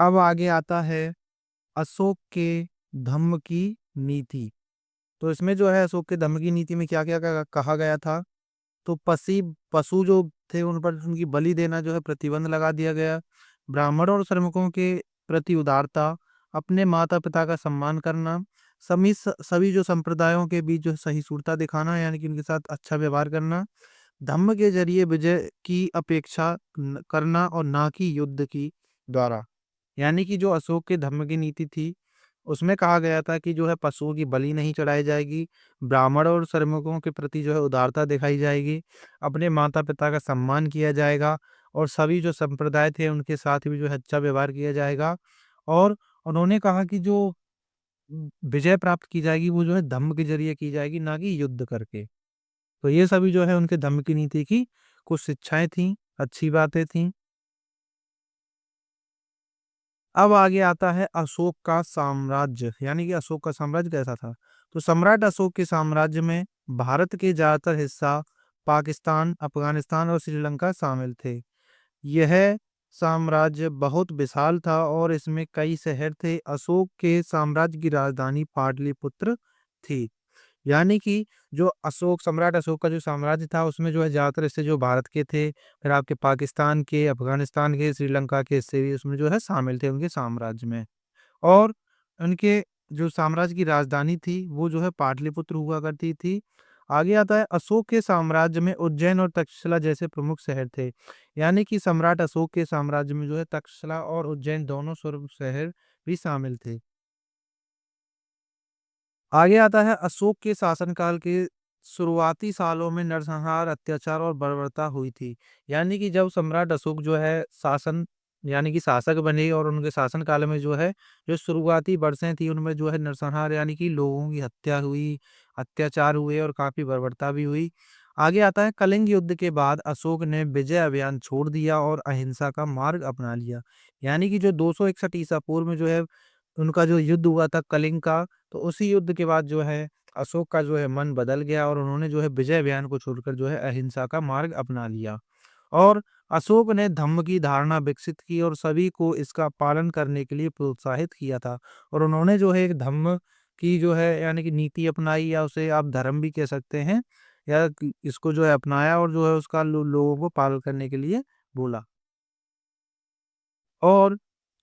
अब आगे आता है अशोक के धम्म की नीति। तो इसमें जो है अशोक के धम्म की नीति में क्या-क्या कहा गया था? तो पशु जो थे उन पर उनकी बलि देना जो है प्रतिबंध लगा दिया गया। ब्राह्मणों और श्रमिकों के प्रति उदारता, अपने माता-पिता का सम्मान करना, सभी जो संप्रदायों के बीच जो है सहिष्णुता दिखाना, यानी कि उनके साथ अच्छा व्यवहार करना, धम्म के ज़रिए विजय की अपेक्षा करना और ना कि युद्ध की द्वारा। यानी कि जो अशोक के धम्म की नीति थी, उसमें कहा गया था कि जो है पशुओं की बलि नहीं चढ़ाई जाएगी, ब्राह्मण और श्रमिकों के प्रति जो है उदारता दिखाई जाएगी, अपने माता-पिता का सम्मान किया जाएगा, और सभी जो संप्रदाय थे उनके साथ भी जो है अच्छा व्यवहार किया जाएगा। और उन्होंने कहा कि जो विजय प्राप्त की जाएगी वो जो है धम्म के ज़रिए की जाएगी, ना कि युद्ध करके। तो ये सभी जो है उनके धम्म की नीति की कुछ शिक्षाएँ थीं, अच्छी बातें थीं। अब आगे आता है अशोक का साम्राज्य, यानी कि अशोक का साम्राज्य कैसा था? तो सम्राट अशोक के साम्राज्य में भारत के ज़्यादातर हिस्सा, पाकिस्तान, अफ़गानिस्तान और श्रीलंका शामिल थे। यह साम्राज्य बहुत विशाल था और इसमें कई शहर थे। अशोक के साम्राज्य की राजधानी पाटलिपुत्र थी। यानी कि जो सम्राट अशोक का जो साम्राज्य था उसमें जो है ज़्यादातर हिस्से जो भारत के थे, फिर आपके पाकिस्तान के, अफ़गानिस्तान के, श्रीलंका के हिस्से भी उसमें जो है शामिल थे उनके साम्राज्य में। और उनके जो साम्राज्य की राजधानी थी वो जो है पाटलिपुत्र हुआ करती थी। आगे आता है, अशोक के साम्राज्य में उज्जैन और तक्षशिला जैसे प्रमुख शहर थे। यानी कि सम्राट अशोक के साम्राज्य में जो है तक्षशिला और उज्जैन दोनों शहर भी शामिल थे। आगे आता है, अशोक के शासनकाल के शुरुआती सालों में नरसंहार, अत्याचार और बर्बरता हुई थी। यानी कि जब सम्राट अशोक जो है शासन, यानी कि शासक बने, और उनके शासन काल में जो है जो शुरुआती वर्षें थी उनमें जो है नरसंहार, यानी कि लोगों की हत्या हुई, अत्याचार हुए और काफी बर्बरता भी हुई। आगे आता है, कलिंग युद्ध के बाद अशोक ने विजय अभियान छोड़ दिया और अहिंसा का मार्ग अपना लिया। यानी कि जो 261 ईसा पूर्व में जो है उनका जो युद्ध हुआ था कलिंग का, तो उसी युद्ध के बाद जो है अशोक का जो है मन बदल गया और उन्होंने जो है विजय अभियान को छोड़कर जो है अहिंसा का मार्ग अपना लिया। और अशोक ने धम्म की धारणा विकसित की और सभी को इसका पालन करने के लिए प्रोत्साहित किया था। और उन्होंने जो है एक धम्म की जो है यानी कि नीति अपनाई, या उसे आप धर्म भी कह सकते हैं, या इसको जो है अपनाया और जो है उसका लोगों को पालन करने के लिए बोला। और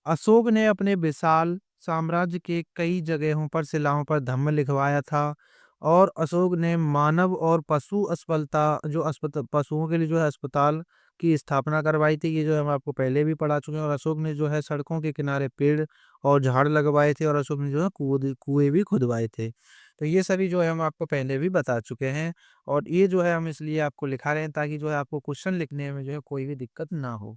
अशोक ने अपने विशाल साम्राज्य के कई जगहों पर शिलाओं पर धम्म लिखवाया था। और अशोक ने मानव और पशु अस्पलता जो पशुओं के लिए जो है अस्पताल की स्थापना करवाई थी। ये जो हम आपको पहले भी पढ़ा चुके हैं। और अशोक ने जो है सड़कों के किनारे पेड़ और झाड़ लगवाए थे, और अशोक ने जो है कुएं भी खुदवाए थे। तो ये सभी जो है हम आपको पहले भी बता चुके हैं, और ये जो है हम इसलिए आपको लिखा रहे हैं ताकि जो है आपको क्वेश्चन लिखने में जो है कोई भी दिक्कत ना हो।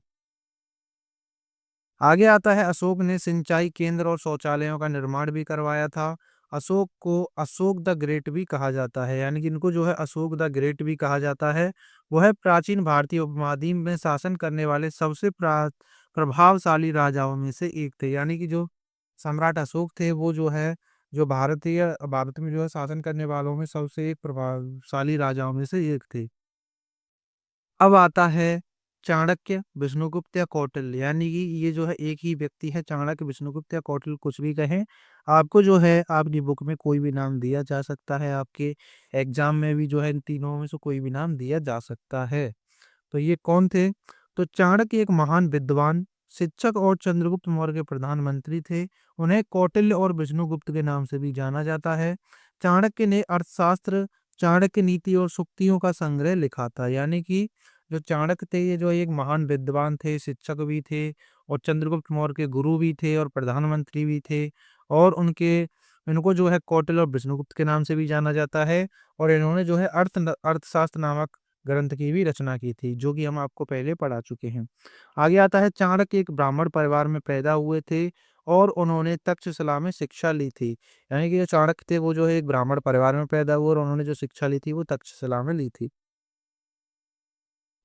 आगे आता है, अशोक ने सिंचाई केंद्र और शौचालयों का निर्माण भी करवाया था। अशोक को अशोक द ग्रेट भी कहा जाता है, यानी कि इनको जो है अशोक द ग्रेट भी कहा जाता है। वह प्राचीन भारतीय उपमहाद्वीप में शासन करने वाले सबसे प्रभावशाली राजाओं में से एक थे। यानी कि जो सम्राट अशोक थे वो जो है जो भारत में जो है शासन करने वालों में सबसे एक प्रभावशाली राजाओं में से एक थे। अब आता है चाणक्य, विष्णुगुप्त या कौटिल्य, यानी कि ये जो है एक ही व्यक्ति है, चाणक्य, विष्णुगुप्त या कौटिल्य कुछ भी कहें। आपको जो है आपकी बुक में कोई भी नाम दिया जा सकता है, आपके एग्जाम में भी जो है इन तीनों में से कोई भी नाम दिया जा सकता है। तो ये कौन थे? तो चाणक्य एक महान विद्वान, शिक्षक और चंद्रगुप्त मौर्य के प्रधानमंत्री थे। उन्हें कौटिल्य और विष्णुगुप्त के नाम से भी जाना जाता है। चाणक्य ने अर्थशास्त्र, चाणक्य नीति और सूक्तियों का संग्रह लिखा था। यानी कि जो चाणक्य थे ये जो एक महान विद्वान थे, शिक्षक भी थे और चंद्रगुप्त मौर्य के गुरु भी थे और प्रधानमंत्री भी थे। और उनके इनको जो है कौटिल्य और विष्णुगुप्त के नाम से भी जाना जाता है। और इन्होंने जो है अर्थशास्त्र नामक ग्रंथ की भी रचना की थी, जो कि हम आपको पहले पढ़ा चुके हैं। आगे आता है, चाणक्य एक ब्राह्मण परिवार में पैदा हुए थे और उन्होंने तक्षशिला में शिक्षा ली थी। यानी कि जो चाणक्य थे वो जो है एक ब्राह्मण परिवार में पैदा हुए और उन्होंने जो शिक्षा ली थी वो तक्षशिला में ली थी।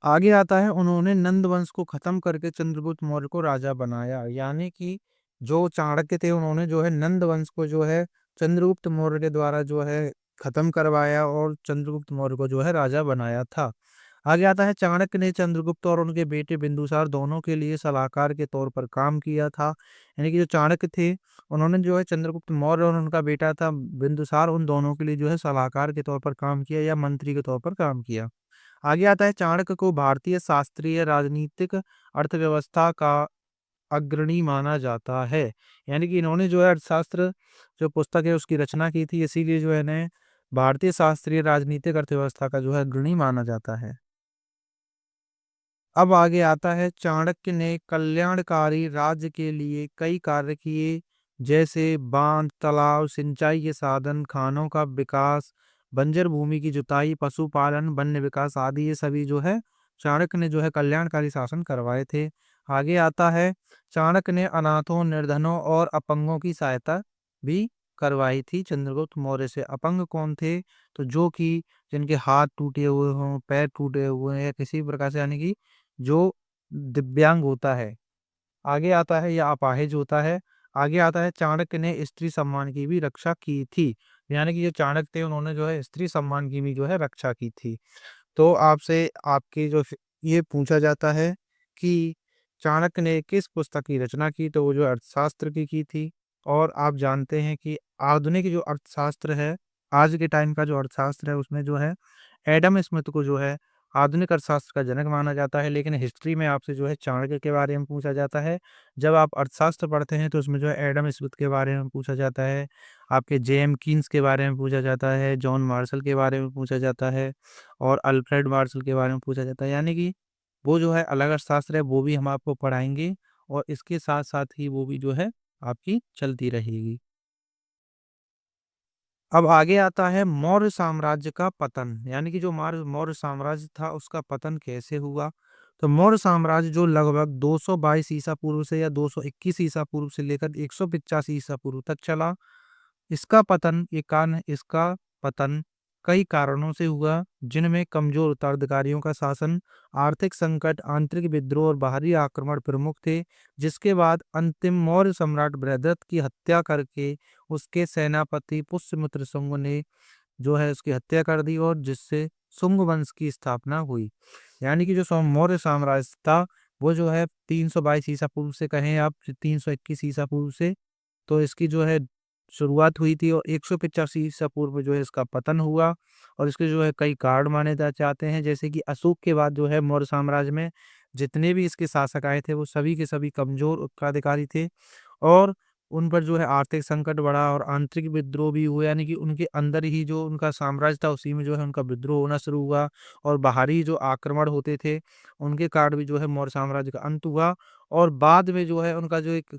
आगे आता है, उन्होंने नंद वंश को खत्म करके चंद्रगुप्त मौर्य को राजा बनाया। यानी कि जो चाणक्य थे उन्होंने जो है नंद वंश को जो है चंद्रगुप्त मौर्य के द्वारा जो है खत्म करवाया और चंद्रगुप्त मौर्य को जो है राजा बनाया था। आगे आता है, चाणक्य ने चंद्रगुप्त और उनके बेटे बिंदुसार दोनों के लिए सलाहकार के तौर पर काम किया था। यानी कि जो चाणक्य थे उन्होंने जो है चंद्रगुप्त मौर्य और उनका बेटा था बिंदुसार, उन दोनों के लिए जो है सलाहकार के तौर पर काम किया या मंत्री के तौर पर काम किया। आगे आता है, चाणक्य को भारतीय शास्त्रीय राजनीतिक अर्थव्यवस्था का अग्रणी माना जाता है। यानी कि इन्होंने जो है अर्थशास्त्र जो पुस्तक है उसकी रचना की थी, इसीलिए जो है इन्हें भारतीय शास्त्रीय राजनीतिक अर्थव्यवस्था का जो है अग्रणी माना जाता है। अब आगे आता है, चाणक्य ने कल्याणकारी राज्य के लिए कई कार्य किए, जैसे बांध, तालाब, सिंचाई के साधन, खानों का विकास, बंजर भूमि की जुताई, पशुपालन, वन्य विकास आदि। ये सभी जो है चाणक्य ने जो है कल्याणकारी शासन करवाए थे। आगे आता है, चाणक्य ने अनाथों, निर्धनों और अपंगों की सहायता भी करवाई थी चंद्रगुप्त मौर्य से। अपंग कौन थे? तो जो कि जिनके हाथ टूटे हुए हों, पैर टूटे हुए हैं या किसी भी प्रकार से, यानी कि जो दिव्यांग होता है। आगे आता है या अपाहिज होता है। आगे आता है, चाणक्य ने स्त्री सम्मान की भी रक्षा की थी। यानी कि जो चाणक्य थे उन्होंने जो है स्त्री सम्मान की भी जो है रक्षा की थी। तो आपसे आपकी जो ये पूछा जाता है कि चाणक्य ने किस पुस्तक की रचना की, तो वो जो अर्थशास्त्र की थी। और आप जानते हैं कि आधुनिक जो अर्थशास्त्र है, आज के टाइम का जो अर्थशास्त्र है उसमें जो है एडम स्मिथ को जो है आधुनिक अर्थशास्त्र का जनक माना जाता है। लेकिन हिस्ट्री में आपसे जो है चाणक्य के बारे में पूछा जाता है। जब आप अर्थशास्त्र पढ़ते हैं तो उसमें जो है एडम स्मिथ के बारे में पूछा जाता है, आपके जेम कीन्स के बारे में पूछा जाता है, जॉन मार्शल के बारे में पूछा जाता है और अल्फ्रेड मार्शल के बारे में पूछा जाता है। यानी कि वो जो है अलग अर्थशास्त्र है, वो भी हम आपको पढ़ाएंगे और इसके साथ साथ ही वो भी जो है आपकी चलती रहेगी। अब आगे आता है, मौर्य साम्राज्य का पतन। यानी कि जो मौर्य मौर्य साम्राज्य था उसका पतन कैसे हुआ। तो मौर्य साम्राज्य जो लगभग 222 ईसा पूर्व से या 221 ईसा पूर्व से लेकर 185 ईसा पूर्व तक चला। इसका पतन कई कारणों से हुआ, जिनमें कमजोर उत्तराधिकारियों का शासन, आर्थिक संकट, आंतरिक विद्रोह और बाहरी आक्रमण प्रमुख थे। जिसके बाद अंतिम मौर्य सम्राट बृहद्रथ की हत्या करके उसके सेनापति पुष्यमित्र शुंग ने जो है उसकी हत्या कर दी और जिससे शुंग वंश की स्थापना हुई। यानी कि जो मौर्य साम्राज्य था वो जो है 322 ईसा पूर्व से कहें आप 321 ईसा पूर्व से, तो इसकी जो है शुरुआत हुई थी और 185 ईसा पूर्व में जो है इसका पतन हुआ। और इसके जो है कई कारण माने जाते हैं, जैसे कि अशोक के बाद जो है मौर्य साम्राज्य में जितने भी इसके शासक आए थे वो सभी के सभी कमजोर उत्तराधिकारी थे और उन पर जो है आर्थिक संकट बढ़ा और आंतरिक विद्रोह भी हुए। यानी कि उनके अंदर ही जो उनका साम्राज्य था उसी में जो है उनका विद्रोह होना शुरू हुआ और बाहरी जो आक्रमण होते थे उनके कारण भी जो है मौर्य साम्राज्य का अंत हुआ। और बाद में जो है उनका जो एक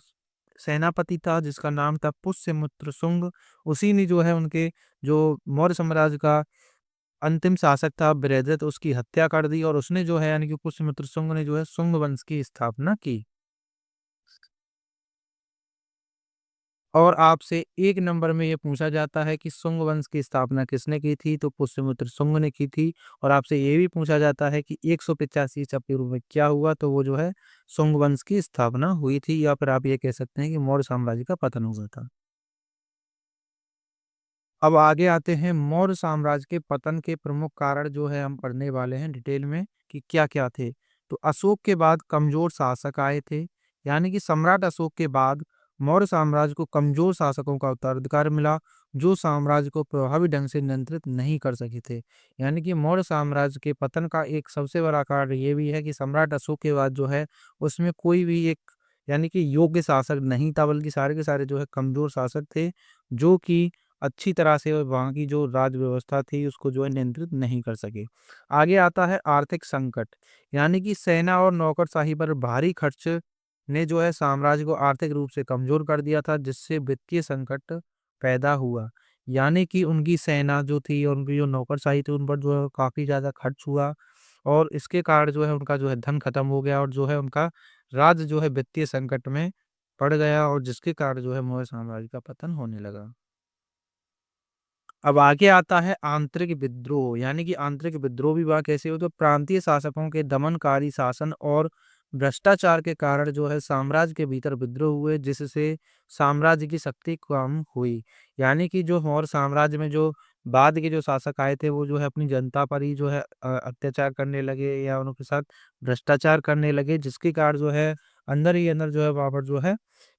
सेनापति था जिसका नाम था पुष्यमित्र शुंग, उसी ने जो है उनके जो मौर्य साम्राज्य का अंतिम शासक था बृहद्रथ, उसकी हत्या कर दी और उसने जो है यानी कि पुष्यमित्र शुंग ने जो है शुंग वंश की स्थापना की। और आपसे एक नंबर में ये पूछा जाता है कि शुंग वंश की स्थापना किसने की थी, तो पुष्यमित्र शुंग ने की थी। और आपसे ये भी पूछा जाता है कि 185 ईसा पूर्व में क्या हुआ, तो वो जो है शुंग वंश की स्थापना हुई थी, या फिर आप ये कह सकते हैं कि मौर्य साम्राज्य का पतन हुआ था। अब आगे आते हैं, मौर्य साम्राज्य के पतन के प्रमुख कारण जो है हम पढ़ने वाले हैं डिटेल में कि क्या क्या थे। तो अशोक के बाद कमजोर शासक आए थे, यानी कि सम्राट अशोक के बाद मौर्य साम्राज्य को कमजोर शासकों का उत्तराधिकार मिला, जो साम्राज्य को प्रभावी ढंग से नियंत्रित नहीं कर सके थे। यानी कि मौर्य साम्राज्य के पतन का एक सबसे बड़ा कारण ये भी है कि सम्राट अशोक के बाद जो है उसमें कोई भी एक यानी कि योग्य शासक नहीं था, बल्कि सारे के सारे जो है कमजोर शासक थे, जो कि अच्छी तरह से वहाँ की जो राज व्यवस्था थी उसको जो है नियंत्रित नहीं कर सके। आगे आता है आर्थिक संकट, यानी कि सेना और नौकरशाही पर भारी खर्च ने जो है साम्राज्य को आर्थिक रूप से कमजोर कर दिया था, जिससे वित्तीय संकट पैदा हुआ। यानी कि उनकी सेना जो थी और उनकी जो नौकरशाही थी उन पर जो है काफी ज्यादा खर्च हुआ, और इसके कारण जो है उनका जो है धन खत्म हो गया, और जो है उनका राज्य जो है वित्तीय संकट में पड़ गया, और जिसके कारण जो है मौर्य साम्राज्य का पतन होने लगा। अब आगे आता है आंतरिक विद्रोह, यानी कि आंतरिक विद्रोह भी वह कैसे हो, तो प्रांतीय शासकों के दमनकारी शासन और भ्रष्टाचार के कारण जो है साम्राज्य के भीतर विद्रोह हुए, जिससे साम्राज्य की शक्ति कम हुई। यानी कि जो मौर्य साम्राज्य में जो बाद के जो शासक आए थे वो जो है अपनी जनता पर ही जो है अत्याचार करने लगे या उनके साथ भ्रष्टाचार करने लगे, जिसके कारण जो है अंदर ही अंदर जो है वहां पर जो है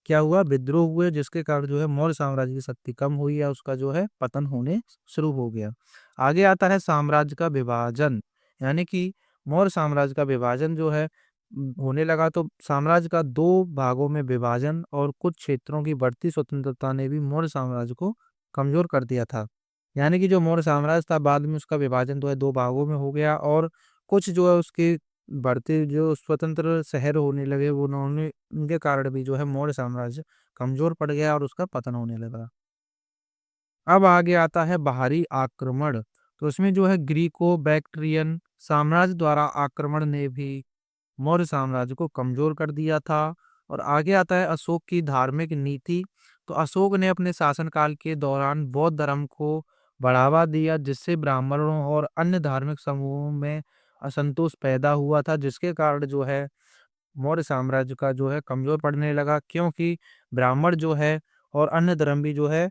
क्या हुआ, विद्रोह हुए, जिसके कारण जो है मौर्य साम्राज्य की शक्ति कम हुई या उसका जो है पतन होने शुरू हो गया। आगे आता है साम्राज्य का विभाजन, यानी कि मौर्य साम्राज्य का विभाजन जो है होने लगा, तो साम्राज्य का दो भागों में विभाजन और कुछ क्षेत्रों की बढ़ती स्वतंत्रता ने भी मौर्य साम्राज्य को कमजोर कर दिया था। यानी कि जो मौर्य साम्राज्य था बाद में उसका विभाजन जो है दो भागों में हो गया, और कुछ जो है उसके बढ़ते जो स्वतंत्र शहर होने लगे वो उन्होंने उनके कारण भी जो है मौर्य साम्राज्य कमजोर पड़ गया और उसका पतन होने लगा। अब आगे आता है बाहरी आक्रमण, तो इसमें जो है ग्रीको बैक्ट्रियन साम्राज्य द्वारा आक्रमण ने भी मौर्य साम्राज्य को कमजोर कर दिया था। और आगे आता है अशोक की धार्मिक नीति, तो अशोक ने अपने शासनकाल के दौरान बौद्ध धर्म को बढ़ावा दिया, जिससे ब्राह्मणों और अन्य धार्मिक समूहों में असंतोष पैदा हुआ था, जिसके कारण जो है मौर्य साम्राज्य का जो है कमजोर पड़ने लगा, क्योंकि ब्राह्मण जो है और अन्य धर्म भी जो है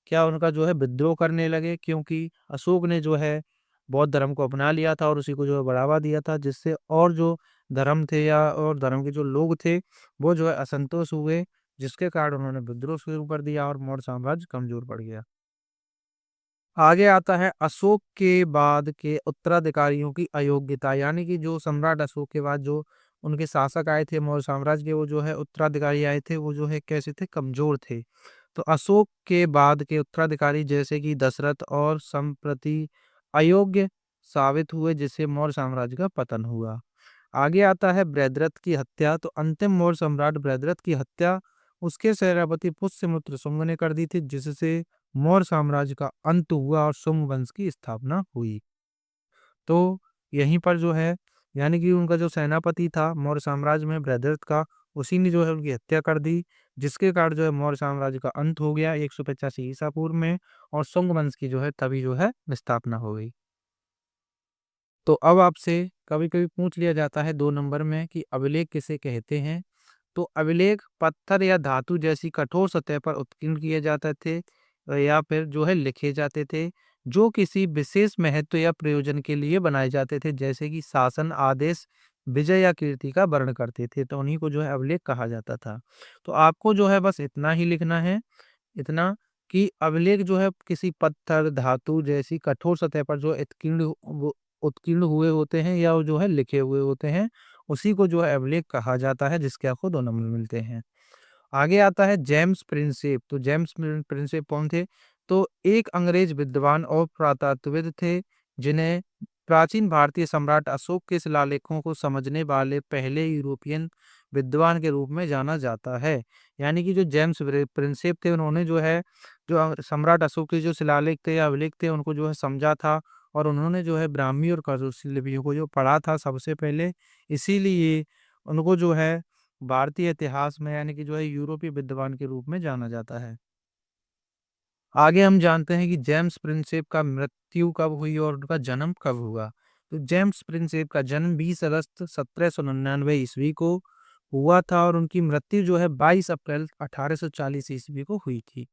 क्या उनका जो है विद्रोह करने लगे, क्योंकि अशोक ने जो है बौद्ध धर्म को अपना लिया था और उसी को जो है बढ़ावा दिया था, जिससे और जो धर्म थे या और धर्म के जो लोग थे वो जो है असंतोष हुए, जिसके कारण उन्होंने विद्रोह शुरू कर दिया और मौर्य साम्राज्य कमजोर पड़ गया। आगे आता है अशोक के बाद के उत्तराधिकारियों की अयोग्यता, यानी कि जो सम्राट अशोक के बाद जो उनके शासक आए थे मौर्य साम्राज्य के, वो जो है उत्तराधिकारी आए थे वो जो है कैसे थे, कमजोर थे। तो अशोक के बाद के उत्तराधिकारी जैसे कि दशरथ और संप्रति अयोग्य साबित हुए, जिससे मौर्य साम्राज्य का पतन हुआ। आगे आता है बृहद्रथ की हत्या, तो अंतिम मौर्य सम्राट बृहद्रथ की हत्या उसके सेनापति पुष्यमित्र शुंग ने कर दी थी, जिससे मौर्य साम्राज्य का अंत हुआ और शुंग वंश की स्थापना हुई। तो यहीं पर जो है यानी कि उनका जो सेनापति था मौर्य साम्राज्य में बृहद्रथ का, उसी ने जो है उनकी हत्या कर दी, जिसके कारण जो है मौर्य साम्राज्य का अंत हो गया 185 ईसा पूर्व में, और शुंग वंश की जो है तभी जो है स्थापना हो गई। तो अब आपसे कभी कभी पूछ लिया जाता है 2 नंबर में कि अभिलेख किसे कहते हैं, तो अभिलेख पत्थर या धातु जैसी कठोर सतह पर उत्कीर्ण किए जाते थे या फिर जो है लिखे जाते थे, जो किसी विशेष महत्व या प्रयोजन के लिए बनाए जाते थे, जैसे कि शासन आदेश विजय या कीर्ति का वर्णन करते थे, तो उन्हीं को जो है अभिलेख कहा जाता था। तो आपको जो है बस इतना ही लिखना है, इतना कि अभिलेख जो है किसी पत्थर धातु जैसी कठोर सतह पर जो उत्कीर्ण हुए होते हैं या वो जो है लिखे हुए होते हैं, उसी को जो है अभिलेख कहा जाता है, जिसके आपको 2 नंबर मिलते हैं। आगे आता है जेम्स प्रिंसेप, तो जेम्स प्रिंसेप कौन थे, तो एक अंग्रेज विद्वान और पुरातत्वविद थे, जिन्हें प्राचीन भारतीय सम्राट अशोक के शिलालेखों को समझने वाले पहले यूरोपियन विद्वान के रूप में जाना जाता है। यानी कि जो जेम्स प्रिंसेप थे उन्होंने जो है जो सम्राट अशोक के जो शिलालेख थे या अभिलेख थे उनको जो है समझा था, और उन्होंने जो है ब्राह्मी और करोशी लिपियों को जो पढ़ा था सबसे पहले, इसीलिए उनको जो है भारतीय इतिहास में यानी कि जो है यूरोपीय विद्वान के रूप में जाना जाता है। आगे हम जानते हैं कि जेम्स प्रिंसेप का मृत्यु कब हुई और उनका जन्म कब हुआ। तो जेम्स प्रिंसेप का जन्म 20 अगस्त 1799 ईस्वी को हुआ था, और उनकी मृत्यु जो है 22 अप्रैल 1840 ईस्वी को हुई थी।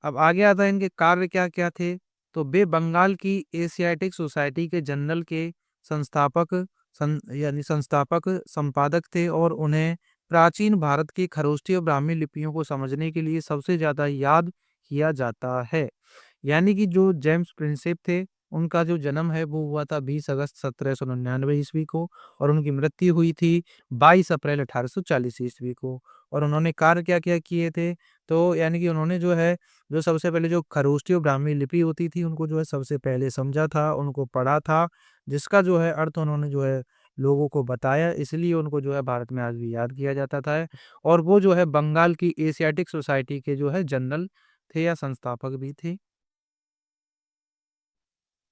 अब आगे आता है इनके कार्य क्या क्या थे, तो वे बंगाल की एशियाटिक सोसाइटी के जनरल के संस्थापक यानी संस्थापक संपादक थे और उन्हें प्राचीन भारत की खरोष्ठी और ब्राह्मी लिपियों को समझने के लिए सबसे ज़्यादा याद किया जाता है। यानी कि जो जेम्स प्रिंसेप थे, उनका जो जन्म है वो हुआ था 20 अगस्त 1799 ईस्वी को और उनकी मृत्यु हुई थी 22 अप्रैल 1840 ईस्वी को। और उन्होंने कार्य क्या-क्या किए थे? तो यानी कि उन्होंने जो है, जो सबसे पहले जो खरोष्ठी और ब्राह्मी लिपि होती थी, उनको जो है सबसे पहले समझा था, उनको पढ़ा था, जिसका जो है अर्थ उन्होंने जो है लोगों को बताया, इसलिए उनको जो है भारत में आज भी याद किया जाता था। और वो जो है बंगाल की एशियाटिक सोसाइटी के जो है जनरल थे या संस्थापक भी थे।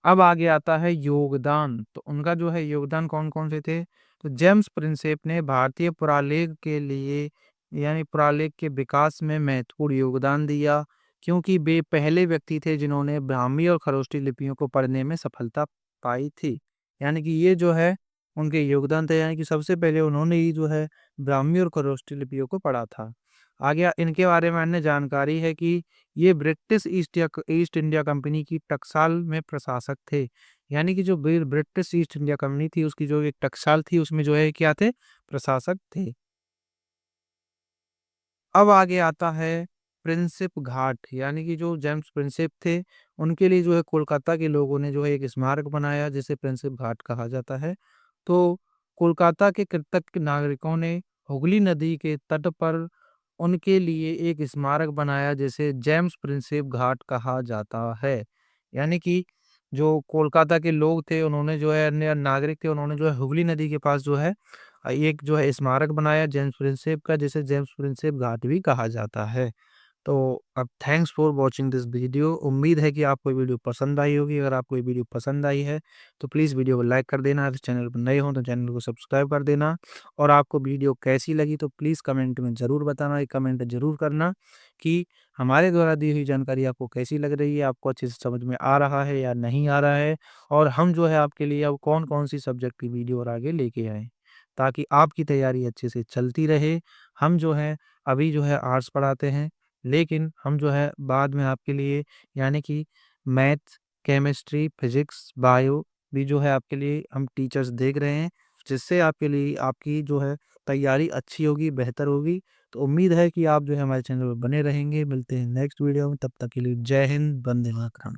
अब आगे आता है योगदान, तो उनका जो है योगदान कौन-कौन से थे? तो जेम्स प्रिंसेप ने भारतीय पुरालेख के लिए यानी पुरालेख के विकास में महत्वपूर्ण योगदान दिया, क्योंकि वे पहले व्यक्ति थे जिन्होंने ब्राह्मी और खरोष्ठी लिपियों को पढ़ने में सफलता पाई थी। यानी कि ये जो है उनके योगदान थे, यानी कि सबसे पहले उन्होंने ही जो है ब्राह्मी और खरोष्ठी लिपियों को पढ़ा था। आगे इनके बारे में अन्य जानकारी है कि ये ब्रिटिश ईस्ट इंडिया कंपनी की टकसाल में प्रशासक थे। यानी कि जो ब्रिटिश ईस्ट इंडिया कंपनी थी, उसकी जो एक टकसाल थी, उसमें जो है क्या थे? प्रशासक थे। अब आगे आता है प्रिंसेप घाट, यानी कि जो जेम्स प्रिंसेप थे, उनके लिए जो है कोलकाता के लोगों ने जो है एक स्मारक बनाया, जिसे प्रिंसेप घाट कहा जाता है। तो कोलकाता के कृतज्ञ नागरिकों ने हुगली नदी के तट पर उनके लिए एक स्मारक बनाया, जिसे जेम्स प्रिंसेप घाट कहा जाता है। यानी कि जो कोलकाता के लोग थे, उन्होंने जो है अन्य नागरिक थे, उन्होंने जो है हुगली नदी के पास जो है एक जो है स्मारक बनाया जेम्स प्रिंसेप का, जिसे जेम्स प्रिंसेप घाट भी कहा जाता है। तो अब thanks for watching this video. उम्मीद है कि आपको ये वीडियो पसंद आई होगी। अगर आपको ये वीडियो पसंद आई है तो प्लीज़ वीडियो को लाइक कर देना। अगर चैनल पर नए हो तो चैनल को सब्सक्राइब कर देना। और आपको वीडियो कैसी लगी तो प्लीज़ कमेंट में ज़रूर बताना, एक कमेंट ज़रूर करना कि हमारे द्वारा दी हुई जानकारी आपको कैसी लग रही है, आपको अच्छे से समझ में आ रहा है या नहीं आ रहा है, और हम जो है आपके लिए अब कौन-कौन सी सब्जेक्ट की वीडियो और आगे लेके आएँ, ताकि आपकी तैयारी अच्छे से चलती रहे। हम जो है अभी जो है आर्ट्स पढ़ाते हैं, लेकिन हम जो है बाद में आपके लिए यानी कि मैथ्स, केमिस्ट्री, फिज़िक्स, बायो भी जो है आपके लिए हम टीचर्स देख रहे हैं, जिससे आपके लिए आपकी जो है तैयारी अच्छी होगी, बेहतर होगी। तो उम्मीद है कि आप जो है हमारे चैनल पर बने रहेंगे। मिलते हैं नेक्स्ट वीडियो में, तब तक के लिए जय हिंद, वंदे मातरम।